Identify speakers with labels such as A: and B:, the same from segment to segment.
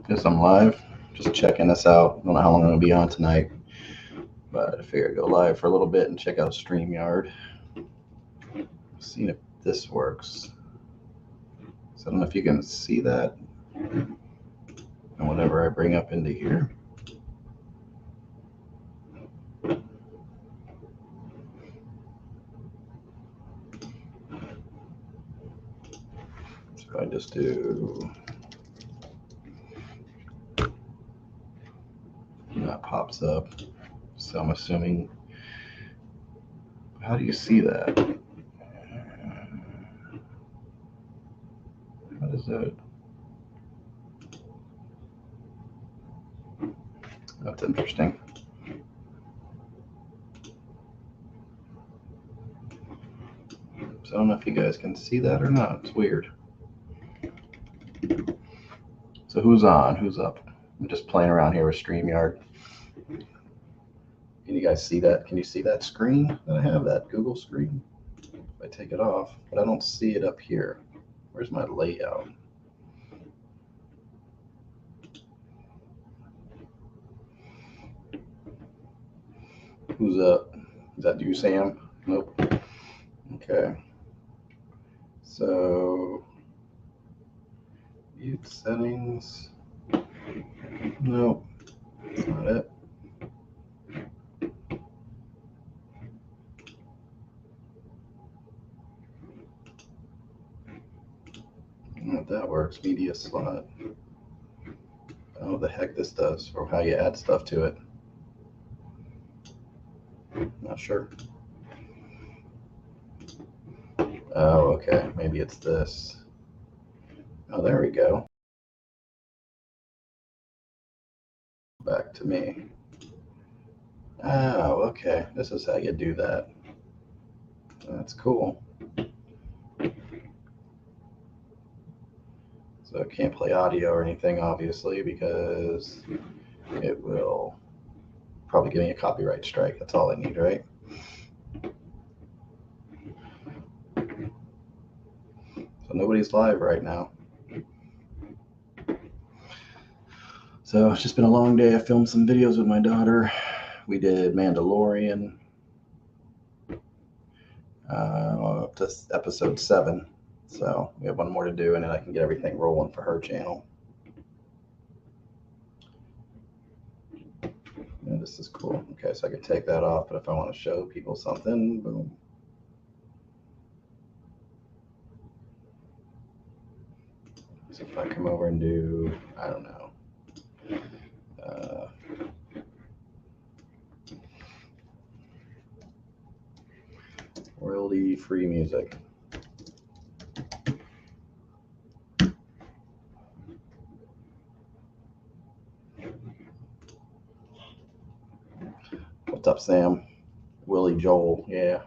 A: Guess I'm live. Just checking this out. I don't know how long I'm gonna be on tonight, but I figured I'd go live for a little bit and check out StreamYard. Seeing if this works. So I don't know if you can see that and whatever I bring up into here. So I just do. That pops up. So I'm assuming. How do you see that? How does that? That's interesting. So I don't know if you guys can see that or not. It's weird. So who's on? Who's up? I'm just playing around here with StreamYard. Can you guys see that? Can you see that screen that I have, that Google screen? If I take it off, but I don't see it up here. Where's my layout? Who's up? Is that you, Sam? Nope. Okay. So, mute settings. Nope. That's not it. I don't know if that works. Media slot. I don't know what the heck this does or how you add stuff to it. Not sure. Oh, okay. Maybe it's this. Oh, there we go. Back to me. Oh, okay. This is how you do that. That's cool. So I can't play audio or anything, obviously, because it will probably give me a copyright strike. That's all I need, right? So nobody's live right now. So it's just been a long day. I filmed some videos with my daughter. We did Mandalorian up to episode 7. So we have one more to do, and then I can get everything rolling for her channel. Yeah, this is cool. Okay, so I can take that off, but if I want to show people something, boom. So if I come over and do, I don't know, royalty-free music. What's up, Sam? Willie Joel, yeah.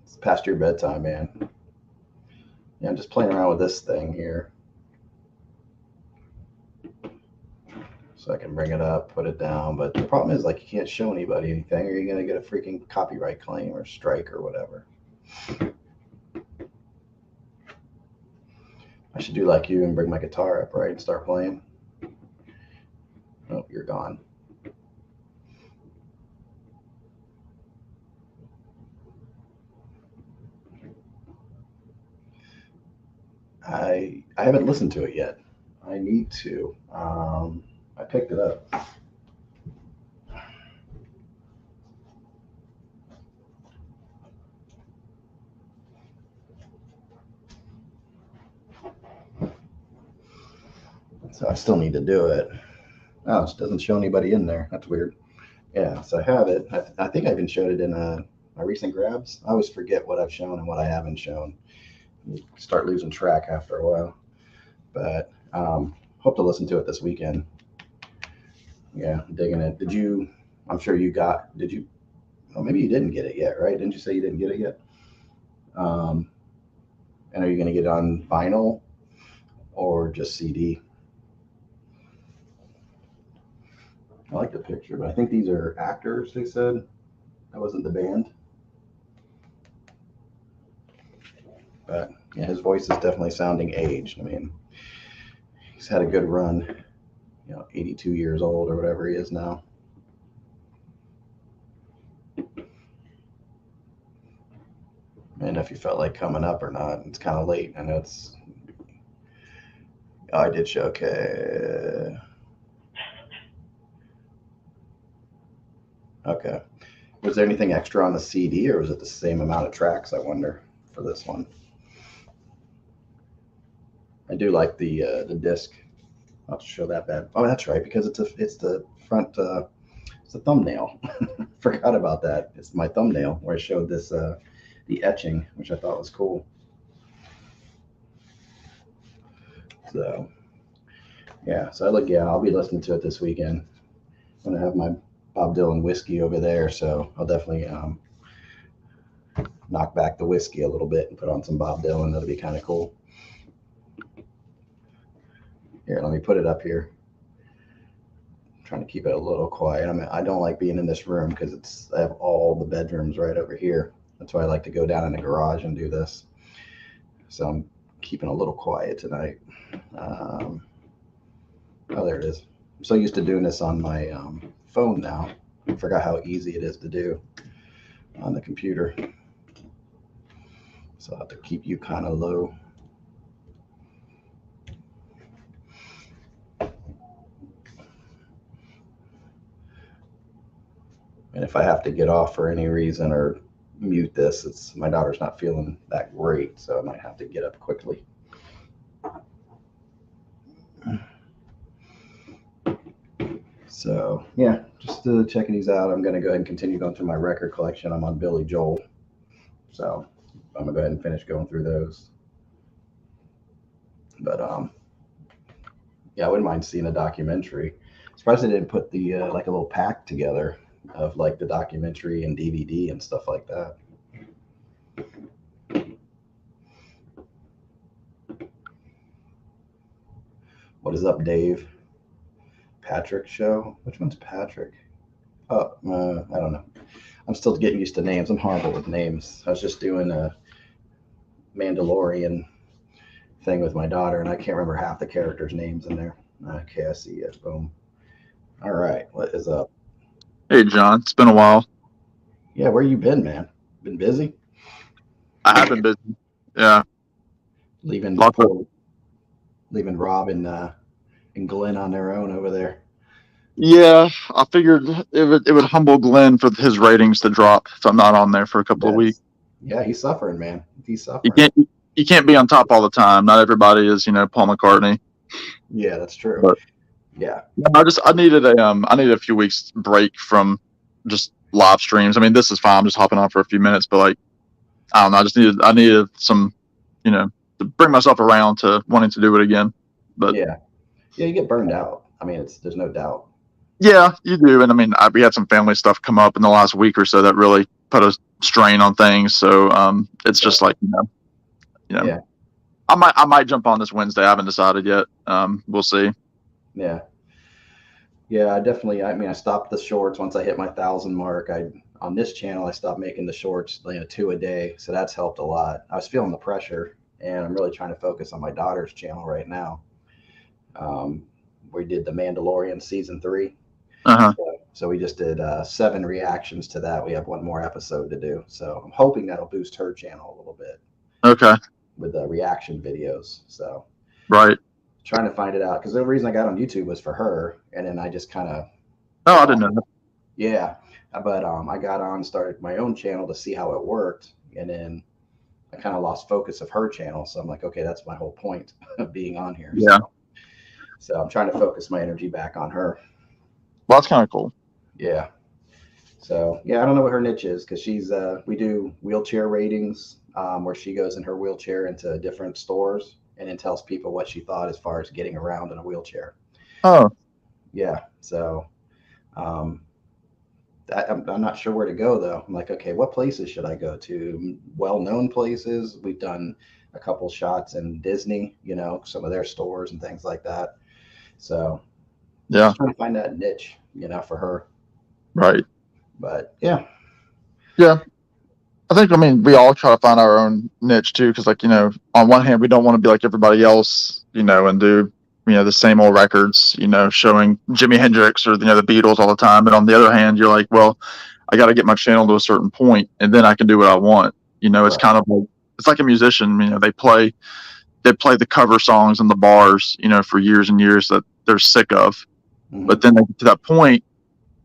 A: It's past your bedtime, man. Yeah, I'm just playing around with this thing here. So I can bring it up, put it down. But the problem is, like, you can't show anybody anything, or you're going to get a freaking copyright claim or strike or whatever. I should do like you and bring my guitar up, right, and start playing. Oh, you're gone. I haven't listened to it yet. I need to. I picked it up. So I still need to do it. Oh, it doesn't show anybody in there. That's weird. Yeah, so I have it. I think I even showed it in my recent grabs. I always forget what I've shown and what I haven't shown. You start losing track after a while. But hope to listen to it this weekend. Yeah, digging it. Did you? I'm sure you got. Did you? Well, maybe you didn't get it yet, right? Didn't you say you didn't get it yet? And are you going to get it on vinyl or just CD? I like the picture, but I think these are actors, they said. That wasn't the band. But yeah, his voice is definitely sounding aged. I mean, he's had a good run. 82 years old or whatever he is now. And if you felt like coming up or not, it's kind of late. I know it's. Oh, I did show. Okay. Okay. Was there anything extra on the CD, or was it the same amount of tracks? I wonder for this one. I do like the disc. I'll show that bad. Oh, that's right, because it's the front. It's the thumbnail. Forgot about that. It's my thumbnail where I showed this the etching, which I thought was cool. So yeah, so I'll be listening to it this weekend. I'm gonna have my Bob Dylan whiskey over there, so I'll definitely knock back the whiskey a little bit and put on some Bob Dylan. That'll be kind of cool. Here, let me put it up here. I'm trying to keep it a little quiet. I don't like being in this room because I have all the bedrooms right over here. That's why I like to go down in the garage and do this. So I'm keeping a little quiet tonight. Oh, there it is. I'm so used to doing this on my phone now. I forgot how easy it is to do on the computer. So I'll have to keep you kind of low. And if I have to get off for any reason or mute this, it's my daughter's not feeling that great, so I might have to get up quickly. So yeah, just checking these out. I'm gonna go ahead and continue going through my record collection. I'm on Billy Joel, so I'm gonna go ahead and finish going through those. But yeah, I wouldn't mind seeing a documentary. Surprised they didn't put the like a little pack together of like the documentary and DVD and stuff like that. What is up, Dave? Patrick show? Which one's Patrick? Oh, I don't know. I'm still getting used to names. I'm horrible with names. I was just doing a Mandalorian thing with my daughter, and I can't remember half the characters' names in there. Okay, I see it. Boom. All right, what is up?
B: Hey, John. It's been a while.
A: Yeah, where you been, man? Been busy?
B: I have been busy. Yeah.
A: Leaving
B: Lots of,
A: leaving Rob and Glenn on their own over there.
B: yeah, I figured it would humble Glenn for his ratings to drop if I'm not on there for a couple of weeks.
A: Yeah, he's suffering, man. He's
B: You
A: suffering.
B: can't be on top all the time. Not everybody is, Paul McCartney.
A: Yeah, that's true.
B: But
A: yeah,
B: I needed a few weeks break from just live streams. I mean, this is fine. I'm just hopping on for a few minutes, but like, I don't know. I needed some, to bring myself around to wanting to do it again. But
A: yeah, you get burned out. I mean, there's no doubt.
B: yeah, you do. And I mean, we had some family stuff come up in the last week or so that really put a strain on things. So it's just like,
A: Yeah,
B: I might jump on this Wednesday. I haven't decided yet. We'll see.
A: yeah, I definitely. I mean, I stopped the shorts once I hit my 1,000 mark. On this channel, I stopped making the shorts, 2 a day. So that's helped a lot. I was feeling the pressure, and I'm really trying to focus on my daughter's channel right now. We did the Mandalorian season 3.
B: Uh-huh.
A: So we just did 7 reactions to that. We have one more episode to do. So I'm hoping that'll boost her channel a little bit.
B: Okay.
A: With the reaction videos. So
B: right.
A: Trying to find it out because the reason I got on YouTube was for her, and then I just kind of.
B: Oh, I didn't know that.
A: Yeah, but I got on, started my own channel to see how it worked, and then I kind of lost focus of her channel. So I'm like, okay, that's my whole point of being on here.
B: Yeah.
A: So I'm trying to focus my energy back on her.
B: Well, that's kind of cool.
A: Yeah. So yeah, I don't know what her niche is because we do wheelchair ratings where she goes in her wheelchair into different stores and then tells people what she thought as far as getting around in a wheelchair.
B: Oh.
A: Yeah. So I'm not sure where to go though. I'm like, okay, what places should I go to? Well-known places. We've done a couple shots in Disney, some of their stores and things like that. So
B: yeah,
A: just trying to find that niche, for her.
B: Right.
A: But yeah.
B: I mean, we all try to find our own niche too, because like, on one hand, we don't want to be like everybody else, and do the same old records, showing Jimi Hendrix or the Beatles all the time. But on the other hand, you're like, well, I got to get my channel to a certain point, and then I can do what I want. It's
A: Right.
B: kind of like it's like a musician. They play the cover songs in the bars, for years and years that they're sick of.
A: Mhm.
B: But then they get to that point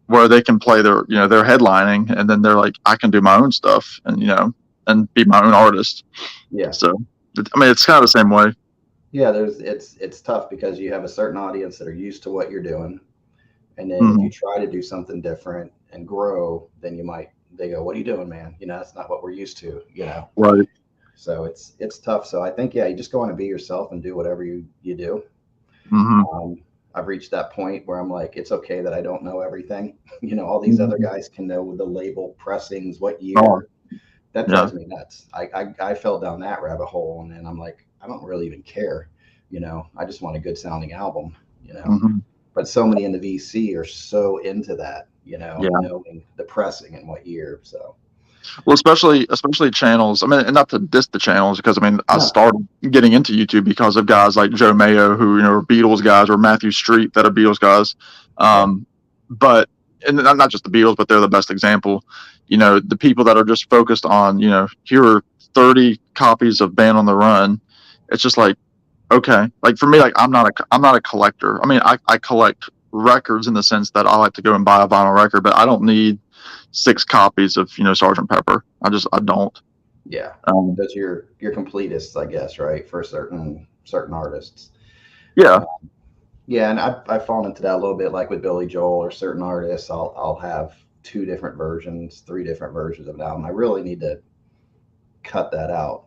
B: where they can play their headlining, and then they're like, I can do my own stuff, and be my own artist.
A: Yeah.
B: So, it's kind of the same way.
A: Yeah, it's tough because you have a certain audience that are used to what you're doing, and then if
B: Mhm.
A: you try to do something different and grow, then they go, "What are you doing, man? That's not what we're used to."
B: Right.
A: So it's tough. So I think, yeah, you just go on and be yourself and do whatever you do.
B: Hmm.
A: I've reached that point where I'm like, it's okay that I don't know everything. All these other guys can know the label, pressings, what
B: Oh,
A: year. That
B: yeah.
A: drives me nuts. I fell down that rabbit hole, and then I'm like, I don't really even care. I just want a good sounding album.
B: Hmm.
A: But so many in the VC are so into that.
B: Yeah.
A: Knowing the pressing and what year. So
B: Well, especially channels. And not to diss the channels, because I
A: no,
B: started getting into YouTube because of guys like Joe Mayo, who are Beatles guys, or Matthew Street, that are Beatles guys.
A: right,
B: But and not just the Beatles, but they're the best example. The people that are just focused on, here are 30 copies of Band on the Run. It's just like, okay, like for me, like I'm not a collector. I collect records in the sense that I like to go and buy a vinyl record, but I don't need 6 copies of Sergeant Pepper. I don't.
A: yeah.
B: Um,
A: Those are your completists, I guess, right? For certain artists.
B: yeah,
A: Uh, Yeah, and I've fallen into that a little bit, like with Billy Joel or certain artists. I'll have two different versions, three different versions of an album. I really need to cut that out.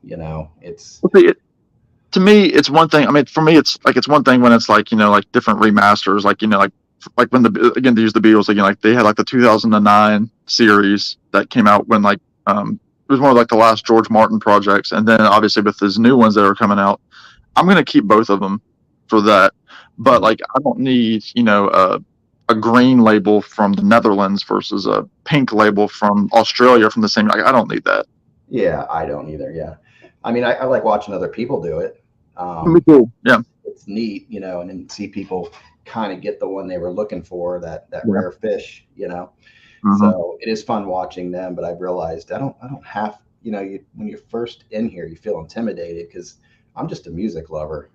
A: It's
B: see, to me, it's one thing. For me, it's one thing when it's like like different remasters, like when again, to use the Beatles again, like they had like the 2009 series that came out when it was one of like the last George Martin projects, and then obviously with his new ones that are coming out, I'm gonna keep both of them for that. But
A: Mhm.
B: like, I don't need a green label from the Netherlands versus a pink label from Australia from the same. Like, I don't need that.
A: Yeah, I don't either. Yeah, I like watching other people do it.
B: Me
A: Um,
B: too. Yeah.
A: it's neat, and then see people kind of get the one they were looking for, that
B: Yeah.
A: rare fish.
B: Hmm.
A: So it is fun watching them, but I've realized I don't have, when you're first in here, you feel intimidated because I'm just a music lover.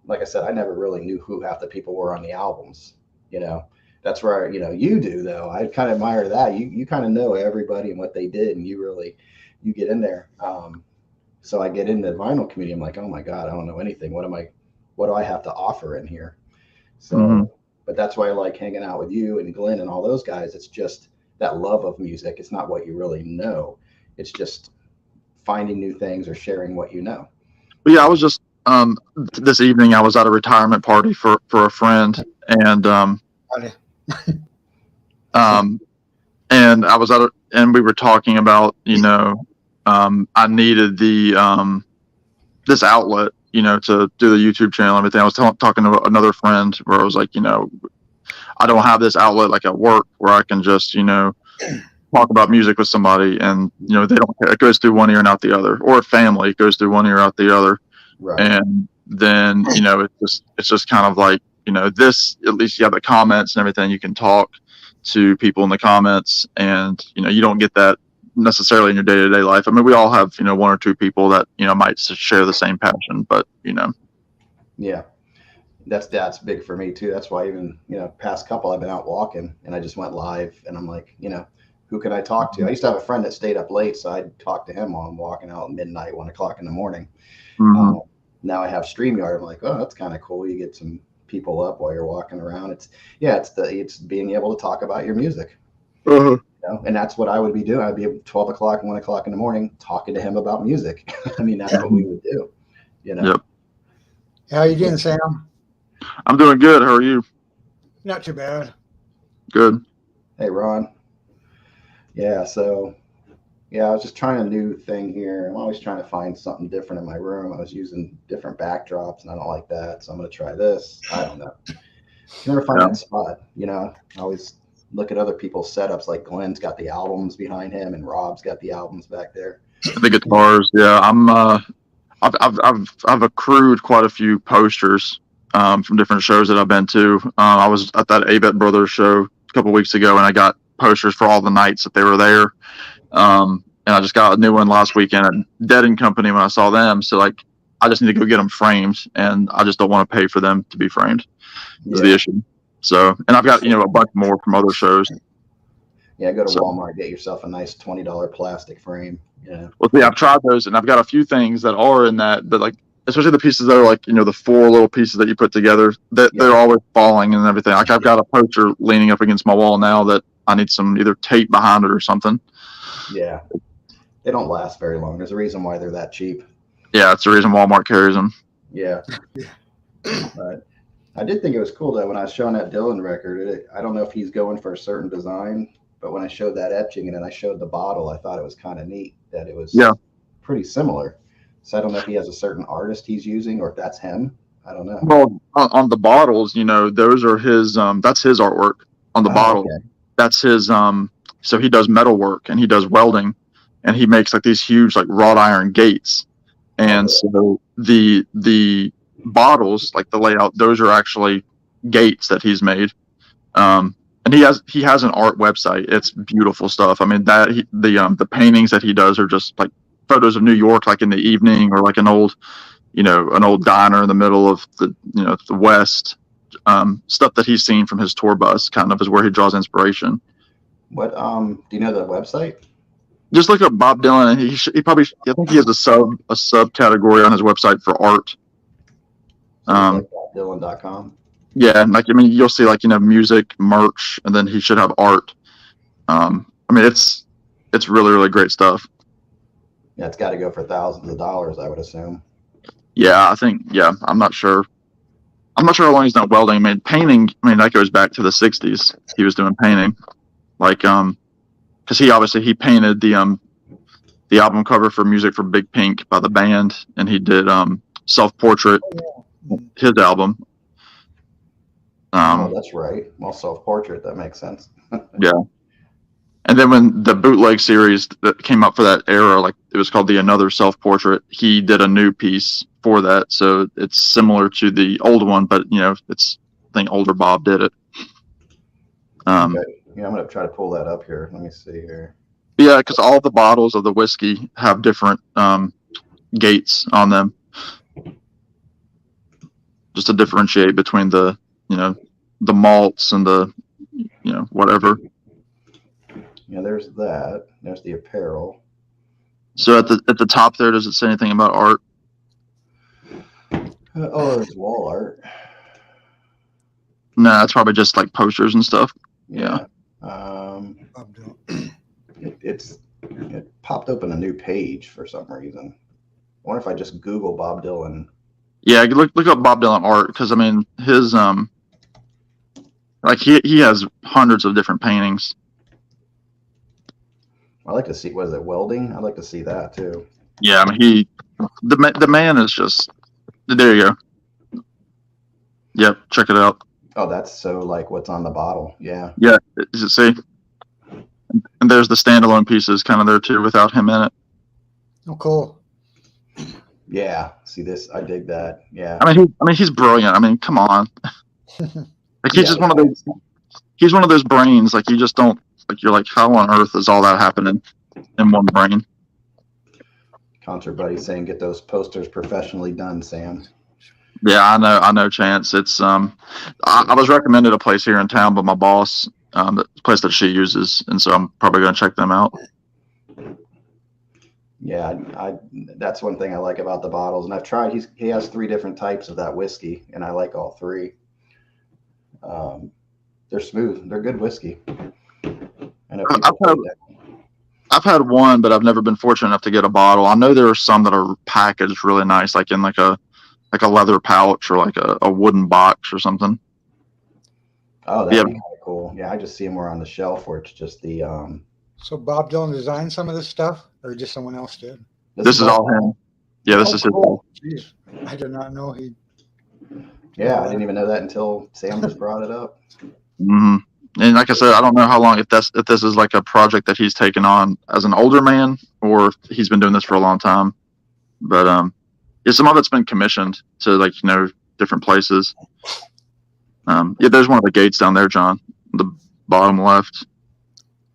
A: Like I said, I never really knew who half the people were on the albums. You know, that's where you do though. I kind of admire that. You kind of know everybody and what they did, and you get in there. So I get in the vinyl community. I'm like, oh my god, I don't know anything. What do I have to offer in here?
B: Hmm.
A: So, but that's why I like hanging out with you and Glenn and all those guys. It's just that love of music. It's not what you really know. It's just finding new things or sharing what you know.
B: But yeah, I was just this evening I was at a retirement party for a friend, and
C: Funny.
B: um and I was and we were talking about I needed the this outlet to do the YouTube channel and everything. I was talking to another friend where I was like, I don't have this outlet like at work where I can just talk about music with somebody, and they don't care. It goes through one ear and out the other, or a family, it goes through one ear out the other.
A: Right.
B: And then it's just kind of like this, at least you have the comments and everything, you can talk to people in the comments, and you don't get that necessarily in your day-to-day life. We all have one or two people that might share the same passion, but
A: Yeah. That's big for me too. That's why even past couple I've been out walking and I just went live and I'm like, who can I talk to? I used to have a friend that stayed up late, so I'd talk to him while I'm walking out at midnight, 1 o'clock in the morning.
B: hmm.
A: Um, Now I have StreamYard. I'm like, oh, that's kind of cool. You get some people up while you're walking around. It's being able to talk about your music.
B: Uh-huh.
A: And that's what I would be doing. I'd be at 12 o'clock, 1 o'clock in the morning talking to him about music. That's
B: Yeah.
A: what we would do. You know.
B: Yep.
C: How you doing, Sam?
B: I'm doing good. How are you?
C: Not too bad.
B: Good.
A: Hey, Ron. Yeah. So yeah, I was just trying a new thing here. I'm always trying to find something different in my room. I was using different backdrops, and I don't like that, so I'm going to try this. I don't know. You never find
B: Yeah.
A: that spot. I always look at other people's setups. Like Glenn's got the albums behind him, and Rob's got the albums back there.
B: The guitars. Yeah. I've accrued quite a few posters. from different shows that I've been to. I was at that Avett Brothers show a couple weeks ago, and I got posters for all the nights that they were there. And I just got a new one last weekend at Dead and Company when I saw them. So like, I just need to go get them framed, and I just don't want to pay for them to be framed. Is the issue. So, and I've got a bunch more from other shows.
A: Yeah, go to Walmart, get yourself a nice $20 plastic frame. Yeah.
B: Well, yeah, I've tried those, and I've got a few things that are in that, but like, especially the pieces that are like, the 4 little pieces that you put together, that they're always falling and everything. Like, I've got a poster leaning up against my wall now that I need some either tape behind it or something.
A: Yeah. They don't last very long. There's a reason why they're that cheap.
B: Yeah, it's the reason Walmart carries them.
A: Yeah. But I did think it was cool though when I was showing that Dylan record. I don't know if he's going for a certain design, but when I showed that etching and then I showed the bottle, I thought it was kind of neat that it was pretty similar. So I don't know if he has a certain artist he's using or if that's him. I don't know.
B: Well, on the bottles, those are his. That's his artwork on the bottle.
A: Okay.
B: That's his. So he does metal work and he does welding, and he makes like these huge like wrought iron gates. And so the bottles, like the layout, those are actually gates that he's made. And he has an art website. It's beautiful stuff. I mean, the paintings that he does are just like photos of New York, like in the evening, or like an old diner in the middle of the West. Stuff that he's seen from his tour bus kind of is where he draws inspiration.
A: What do you know the website?
B: Just look up Bob Dylan, and he probably, I think he has a subcategory on his website for art.
A: Like BobDylan.com.
B: Yeah, and you'll see music, merch, and then he should have art. It's really, really great stuff.
A: Yeah, it's got to go for thousands of dollars, I would assume.
B: Yeah, I'm not sure. I'm not sure how long he's done welding. Painting, that goes back to the 60s. He was doing painting. Because he painted the album cover for Music for Big Pink by the band, and he did Self-Portrait, his album.
A: Oh, that's right. Well, Self-Portrait, that makes sense.
B: Yeah. And then when the bootleg series that came up for that era, like it was called the Another Self-Portrait, he did a new piece for that. So it's similar to the old one, but I think older Bob did it.
A: Okay. Yeah, I'm gonna try to pull that up here. Let me see here.
B: Yeah, because all the bottles of the whiskey have different gates on them, just to differentiate between the malts and the whatever.
A: Yeah, there's that. There's the apparel.
B: So at the top there, does it say anything about art?
A: There's wall art.
B: No, that's probably just like posters and stuff. Yeah.
A: It popped open a new page for some reason. I wonder if I just Google Bob Dylan.
B: Yeah, look up Bob Dylan art, because his he has hundreds of different paintings.
A: I like to see, what is it, welding? I'd like to see that too.
B: Yeah, the man is just, there you go. Yep, check it out.
A: Oh, that's so like what's on the bottle. Yeah.
B: Yeah, is it see? And there's the standalone pieces kind of there too without him in it.
C: Oh, cool.
A: Yeah. See this? I dig that. Yeah.
B: He's brilliant. Come on. Like he's just one of those. He's one of those brains. Like you just don't. Like you're like, how on earth is all that happening in one brain?
A: Concert Buddy saying, get those posters professionally done, Sam.
B: Yeah, I know, Chance. It's I was recommended a place here in town by my boss, the place that she uses, and so I'm probably going to check them out.
A: Yeah, that's one thing I like about the bottles, and I've tried. He has 3 different types of that whiskey, and I like all 3. They're smooth. They're good whiskey.
B: I've had one, but I've never been fortunate enough to get a bottle. I know there are some that are packaged really nice, like in like a leather pouch or like a wooden box or something.
A: Oh, that'd be kind of cool. Yeah, I just see them more on the shelf where it's just the.
C: So Bob Dylan designed some of this stuff, or just someone else did?
B: This is all him. Yeah, this is
C: cool. His. Jeez, I did not know he.
A: Yeah, I didn't even know that until Sam just brought it up.
B: Mm-hmm. And like I said, I don't know how long, if this is like a project that he's taken on as an older man, or if he's been doing this for a long time. But some of it's been commissioned to different places. Yeah, there's one of the gates down there, John. The bottom left.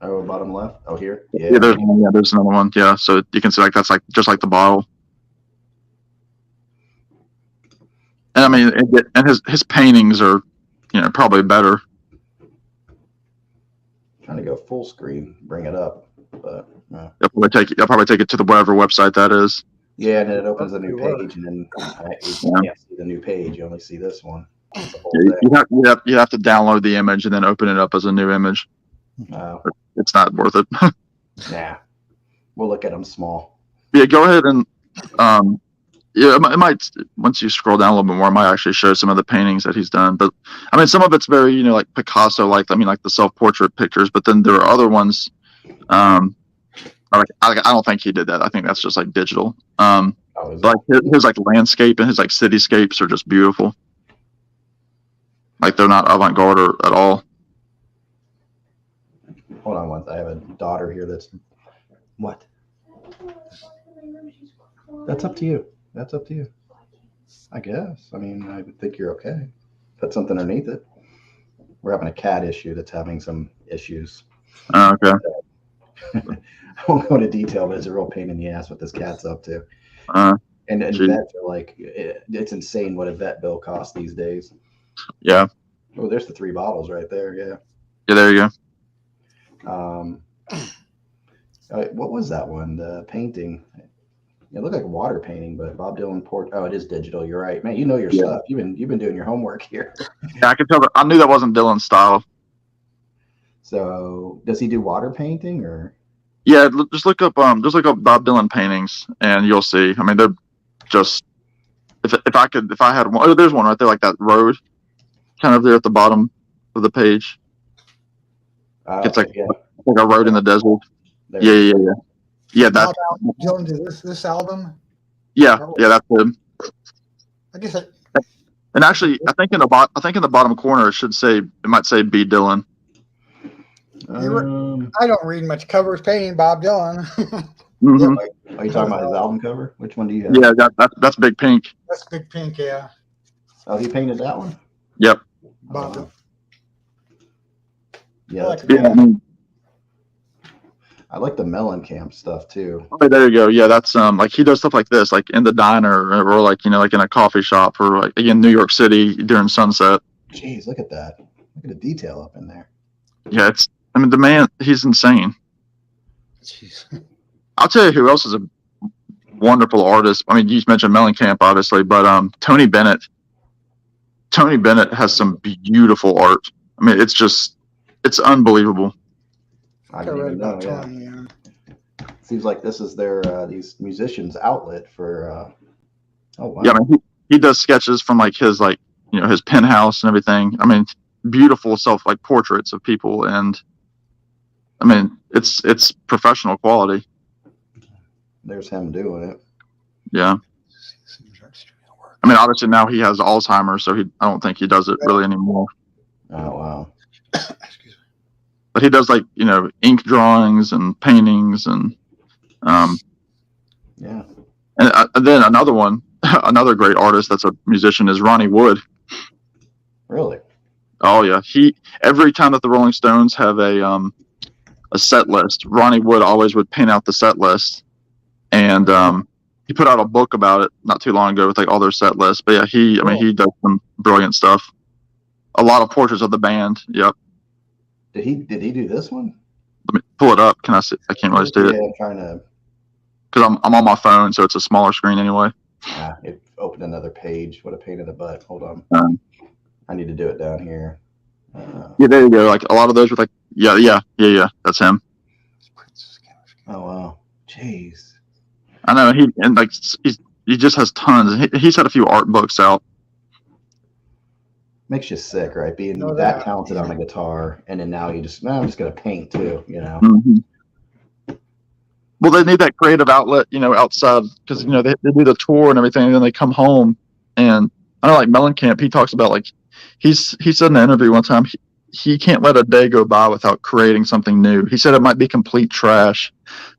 A: Oh, bottom left. Oh, here.
B: Yeah, there's one. Yeah, there's another one. Yeah, so you can see like that's like just like the bottle. And I mean, and his paintings are, probably better.
A: Trying to go full screen, bring it up, but no.
B: They'll probably take it to the whatever website that is.
A: Yeah, and then it opens a new page, and then you can't see the new page. You only see this one.
B: Yeah, you have to download the image and then open it up as a new image. It's not worth it.
A: Nah, we'll look at them small.
B: Yeah, go ahead and it might, once you scroll down a little bit more, it might actually show some of the paintings that he's done. But I mean, some of it's very, like Picasso, like the self-portrait pictures. But then there are other ones. I don't think he did that. I think that's just like digital. Like his like landscape and his like cityscapes are just beautiful. Like they're not avant-garde at all.
A: Hold on one. I have a daughter here that's what? That's up to you. That's up to you. I guess. I mean, I would think you're okay. Put something underneath it. We're having a cat issue that's having some issues.
B: Okay.
A: I won't go into detail, but it's a real pain in the ass what this cat's up to. And vets are like, it's insane what a vet bill costs these days.
B: Yeah.
A: Oh, there's the 3 bottles right there. Yeah.
B: Yeah, there you
A: go. What was that one? The painting. It looked like water painting, but Bob Dylan Oh, it is digital. You're right, man. You know your stuff. You've been doing your homework here.
B: Yeah, I could tell. I knew that wasn't Dylan's style.
A: So, does he do water painting or?
B: Yeah, just look up Bob Dylan paintings, and you'll see. I mean, they're just if I had one. Oh, there's one right there, like that road, kind of there at the bottom of the page. It's like a road in the desert. Yeah, that's
C: Dylan did this album.
B: Yeah, that's him.
C: I guess.
B: And actually, I think in the bottom corner it might say B. Dylan.
C: I don't read much covers painting Bob Dylan.
B: Mm-hmm.
A: Are you talking about his album cover? Which one do you have?
B: Yeah, that's Big Pink.
C: That's Big Pink, yeah.
A: Oh, he painted that one?
B: Yep.
C: Bob Dylan.
A: Yeah. I like the Mellencamp stuff too.
B: Oh, there you go. Yeah, that's like he does stuff like this, like in the diner or like like in a coffee shop or like again New York City during sunset.
A: Jeez, look at that! Look at the detail up in there.
B: Yeah, the man, he's insane.
C: Jeez.
B: I'll tell you who else is a wonderful artist. I mean, you mentioned Mellencamp, obviously, but Tony Bennett. Tony Bennett has some beautiful art. I mean, it's unbelievable.
A: I didn't even know. Yeah. Seems like this is their these musicians' outlet for. Oh wow.
B: Yeah, I mean, he does sketches from like his his penthouse and everything. I mean, beautiful portraits of people, and I mean, it's professional quality.
A: There's him doing it.
B: Yeah. I mean, obviously now he has Alzheimer's, so I don't think he does it really anymore.
A: Oh wow.
B: But he does ink drawings and paintings and
A: yeah.
B: And then another great artist that's a musician is Ronnie Wood.
A: Really?
B: Oh yeah. Every time that the Rolling Stones have a set list, Ronnie Wood always would paint out the set list, and he put out a book about it not too long ago with all their set lists. But yeah, he does some brilliant stuff. A lot of portraits of the band. Yep.
A: Did he do this one?
B: Let me pull it up. Can I see? I can't really see it.
A: Yeah, I'm trying to.
B: Because I'm on my phone, so it's a smaller screen anyway.
A: It opened another page. What a pain in the butt. Hold on. I need to do it down here.
B: Yeah, there you go. Like a lot of those with yeah. That's him.
A: Oh wow. Jeez.
B: I know he just has tons. He's had a few art books out.
A: Makes you sick, right? Being that talented on a guitar, and then now I'm just gonna paint too,
B: Mm-hmm. Well, they need that creative outlet, outside, because they do the tour and everything, and then they come home. And I know, like Mellencamp, he talks about he said in an interview one time he can't let a day go by without creating something new. He said it might be complete trash,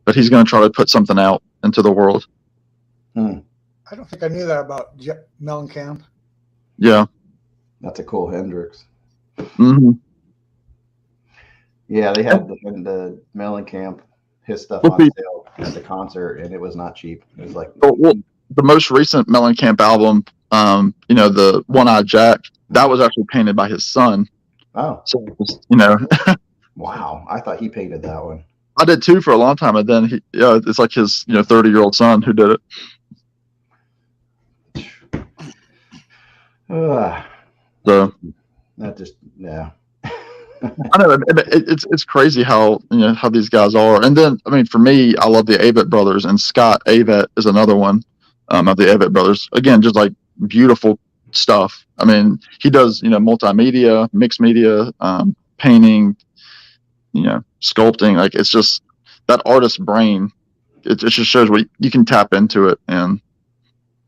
B: but he's going to try to put something out into the world.
C: I don't think I knew that about Mellencamp.
B: Yeah.
A: That's a cool Hendrix.
B: hmm
A: Yeah, they had the Mellencamp, his stuff
B: Well,
A: on sale at the concert, and it was not cheap. It was like,
B: well, the most recent Mellencamp album, the One Eye Jack, that was actually painted by his son.
A: oh,
B: So it was,
A: wow. I thought he painted that one.
B: I did too for a long time, and then it's like his 30-year-old son who did it.
A: Ugh,
B: So
A: that just, yeah.
B: I know it's crazy how how these guys are. And then I mean, for me, I love the Avett brothers, and Scott Avett is another one of the Avett brothers. Again, just like beautiful stuff. I mean, he does multimedia, mixed media, painting, sculpting. Like it's just that artist's brain. It just shows what you can tap into it. And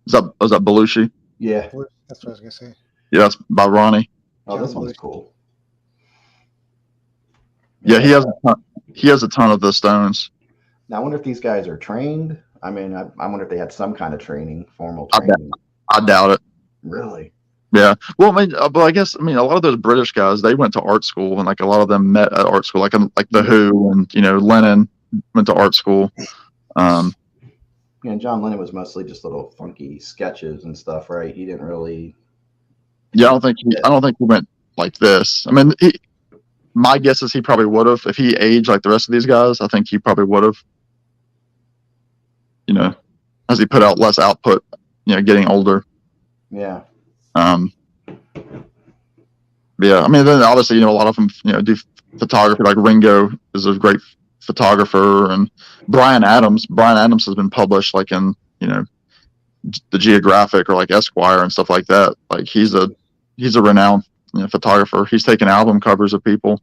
B: was that Belushi?
A: Yeah.
C: That's what I was gonna say.
B: Yeah, that's by Ronnie.
A: Oh, this
C: John
A: one's
C: Belushi.
A: cool.
B: Yeah, he has a ton of the Stones.
A: Now, I wonder if these guys are trained. I mean, I wonder if they had some kind of training, formal
B: I
A: training.
B: doubt it.
A: Really?
B: Yeah. Well, I mean, but I guess a lot of those British guys, they went to art school, and like a lot of them met at art school, like the Who and Lennon went to art school.
A: Yeah, and John Lennon was mostly just little funky sketches and stuff, right? He didn't really.
B: Yeah, I don't think he went like this. I mean, my guess is he probably would have if he aged like the rest of these guys. I think he probably would have. As he put out less output, getting older.
A: Yeah.
B: Yeah, I mean, then obviously, a lot of them, do photography. Like Ringo is a great photographer, and Bryan Adams has been published like in, the Geographic or like Esquire and stuff like that. Like he's a renowned photographer. He's taken album covers of people.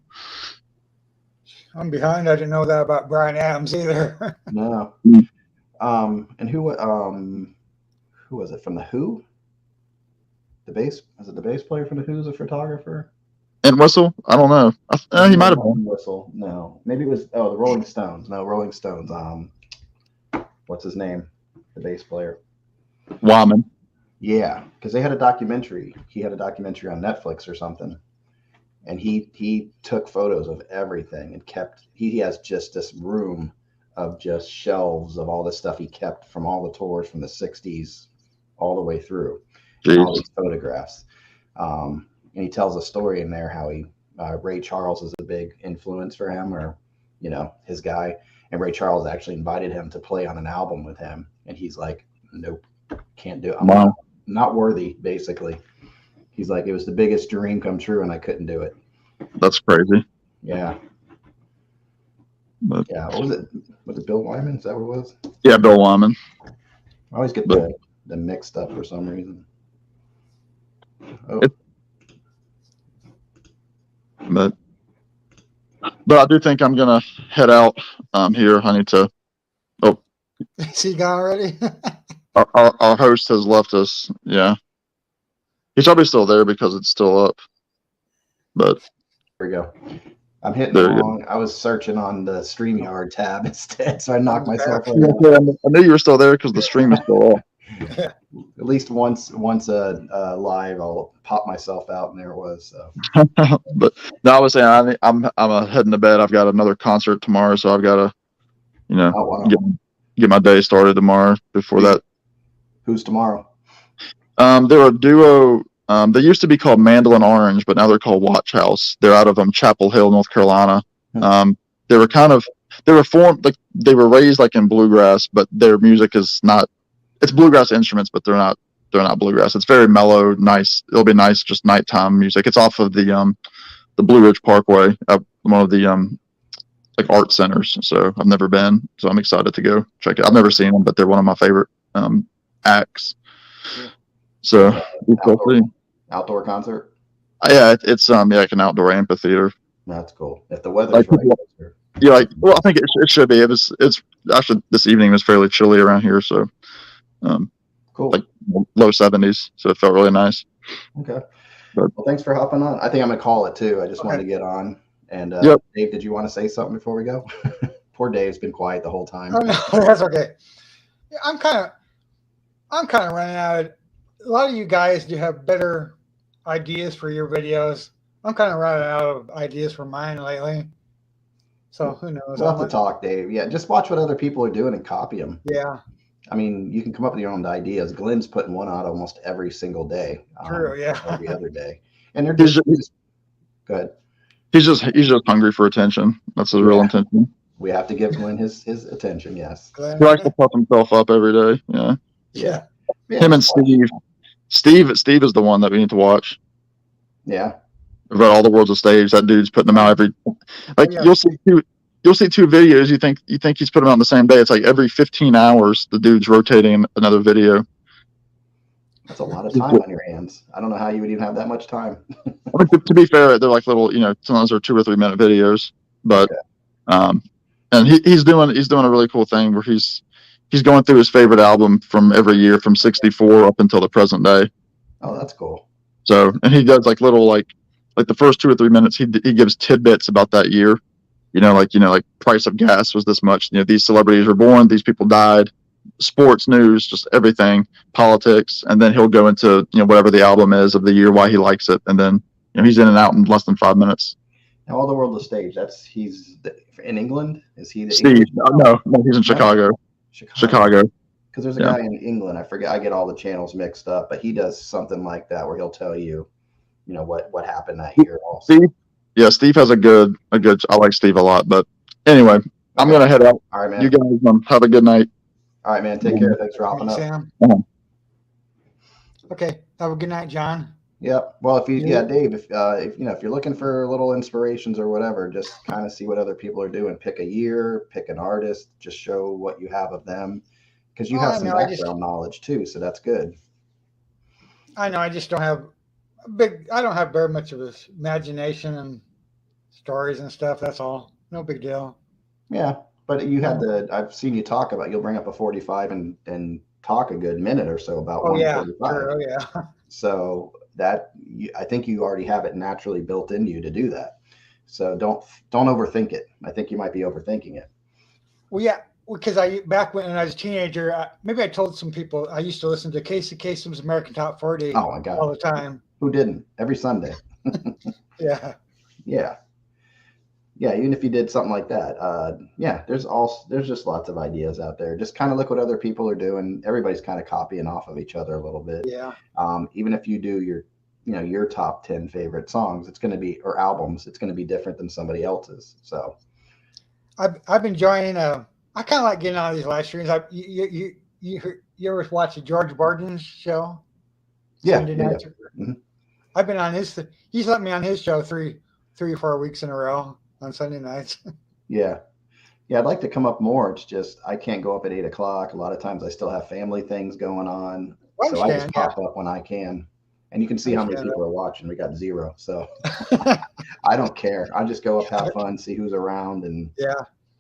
C: I'm behind. I didn't know that about Bryan Adams either.
A: No. And who was it from the Who? Was it the bass player from the Who's a photographer?
B: And Whistle? I don't know. He might have been.
A: Whistle. No, maybe it was. Oh, the Rolling Stones. No, Rolling Stones. What's his name? The bass player.
B: Wyman.
A: Yeah, because they had a documentary. He had a documentary on Netflix or something, and he took photos of everything and kept. He has just this room of just shelves of all the stuff he kept from all the tours from the '60s all the way through. All these photographs. And he tells a story in there how Ray Charles is a big influence for him, or his guy, and Ray Charles actually invited him to play on an album with him, and he's like, nope, can't do it. I'm not worthy, basically. He's like, it was the biggest dream come true and I couldn't do it.
B: That's crazy.
A: Yeah.
B: But,
A: yeah, what was it Bill Wyman? Is that what it was?
B: Yeah, Bill Wyman.
A: I always get the mixed up for some reason. Oh.
B: But I do think I'm gonna head out here. I need to. Oh,
C: is he gone already?
B: our host has left us. Yeah, he's probably still there because it's still up. But
A: there we go. I'm hitting the wrong. I was searching on the StreamYard tab instead, so I knocked myself out.
B: I knew you were still there because the stream is still up.
A: At least once live, I'll pop myself out, and there it was. So.
B: But no, I was saying I'm heading to bed. I've got another concert tomorrow, so I've got to,
A: wow.
B: get my day started tomorrow. Before that,
A: who's tomorrow?
B: They're a duo. They used to be called Mandolin Orange, but now they're called Watch House. They're out of Chapel Hill, North Carolina. They were formed like they were raised like in bluegrass, but their music is not. It's bluegrass instruments, but they're not bluegrass. It's very mellow, nice. It'll be nice, just nighttime music. It's off of the Blue Ridge Parkway, one of the like art centers. So I've never been, so I'm excited to go check it. I've never seen them, but they're one of my favorite acts. So
A: outdoor concert.
B: Yeah, it's like an outdoor amphitheater.
A: That's cool. If the weather's right.
B: Yeah, I think it should be. It's actually this evening was fairly chilly around here, so.
A: Cool.
B: Like low 70s, so it felt really nice.
A: Okay. Well, thanks for hopping on. I think I'm gonna call it too. I just wanted to get on. And Dave, did you want to say something before we go? Poor Dave's been quiet the whole time.
C: Oh, no, that's okay. Yeah, I'm kind of running out of a lot of you guys do have better ideas for your videos. I'm kind of running out of ideas for mine lately. So who knows?
A: We'll have to talk, Dave. Yeah, just watch what other people are doing and copy them.
C: Yeah,
A: I mean, you can come up with your own ideas. Glenn's putting one out almost every single day.
C: true. Yeah.
A: Every other day, and they're
B: He's
A: just good.
B: he's just hungry for attention. That's his real
A: Yeah.
B: intention.
A: We have to give Glenn his attention. Yes.
C: Glenn.
B: He likes to puff himself up every day. Yeah.
A: Yeah. Yeah.
B: Him and Steve. Steve is the one that we need to watch.
A: Yeah.
B: I've read all the worlds of stage. That dude's putting them out every. Like
C: Yeah.
B: you'll see two videos. You think he's putting them out on the same day. It's like every 15 hours the dude's rotating another video.
A: That's a lot of time on your hands. I don't know how you would even have that much time.
B: I mean, to be fair, they're like little, sometimes they're 2 or 3 minute videos, but, and he's doing a really cool thing where he's going through his favorite album from every year from 64 up until the present day.
A: Oh, that's cool.
B: So, and he does like little, like the first 2 or 3 minutes, he gives tidbits about that year, like price of gas was this much, these celebrities were born, these people died, sports news, just everything, politics, and then he'll go into whatever the album is of the year, why he likes it, and then he's in and out in less than 5 minutes.
A: Now, all the world of stage. He's in England. Is he the
B: Steve? No, he's in Chicago. Chicago.
A: Because there's a guy in England. I forget. I get all the channels mixed up, but he does something like that where he'll tell you, what happened that year. Also,
B: Steve has a good. I like Steve a lot, but anyway, I'm gonna head out.
A: All right, man.
B: You guys have a good night.
A: All right, man. Take care. Thanks for hopping up.
C: Sam. Okay. Have a good night, John.
A: Yep. Well, Dave, if you're looking for little inspirations or whatever, just kind of see what other people are doing. Pick a year, pick an artist, just show what you have of them, because you have some background knowledge too. So that's good.
C: I know. I just don't have I don't have very much of this imagination and stories and stuff. That's all. No big deal.
A: Yeah, but you had I've seen you talk about. You'll bring up a 45 and talk a good minute or so about 145.
C: Sure. Oh yeah.
A: So I think you already have it naturally built into you to do that. So don't overthink it. I think you might be overthinking it.
C: Well, yeah, because back when I was a teenager, maybe I told some people I used to listen to Casey Kasem's American Top 40
A: oh my God.
C: all the time.
A: Who didn't? Every Sunday.
C: Yeah.
A: Yeah. Yeah, even if you did something like that, there's just lots of ideas out there. Just kind of look what other people are doing. Everybody's kind of copying off of each other a little bit.
C: Yeah.
A: Even if you do your top 10 favorite songs, it's going to be, or albums, it's going to be different than somebody else's. So
C: I've been enjoying. I kind of like getting on these live streams. You ever watch the George Barton's show?
A: Yeah.
C: Mm-hmm. I've been on his. He's let me on his show 3 or 4 weeks in a row on Sunday nights.
A: Yeah. I'd like to come up more. It's just I can't go up at 8 o'clock. A lot of times I still have family things going on, so I just pop up when I can. And you can see how many people are watching. We got 0, so I don't care. I just go up, have fun, see who's around, and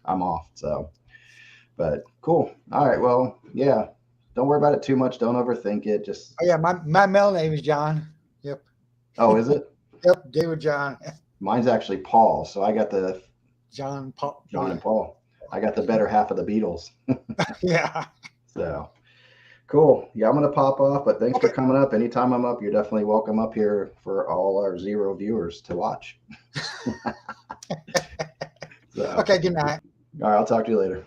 A: I'm off. So, but cool. All right. Well, yeah. Don't worry about it too much. Don't overthink it. Just
C: my middle name is John. Yep.
A: Oh, is it?
C: Yep, David John.
A: Mine's actually Paul. So I got the
C: John
A: and Paul. I got the better half of the Beatles.
C: Yeah.
A: So cool. Yeah, I'm gonna pop off, but thanks for coming up. Anytime I'm up, you're definitely welcome up here for all our 0 viewers to watch.
C: Okay, good night.
A: All right, I'll talk to you later.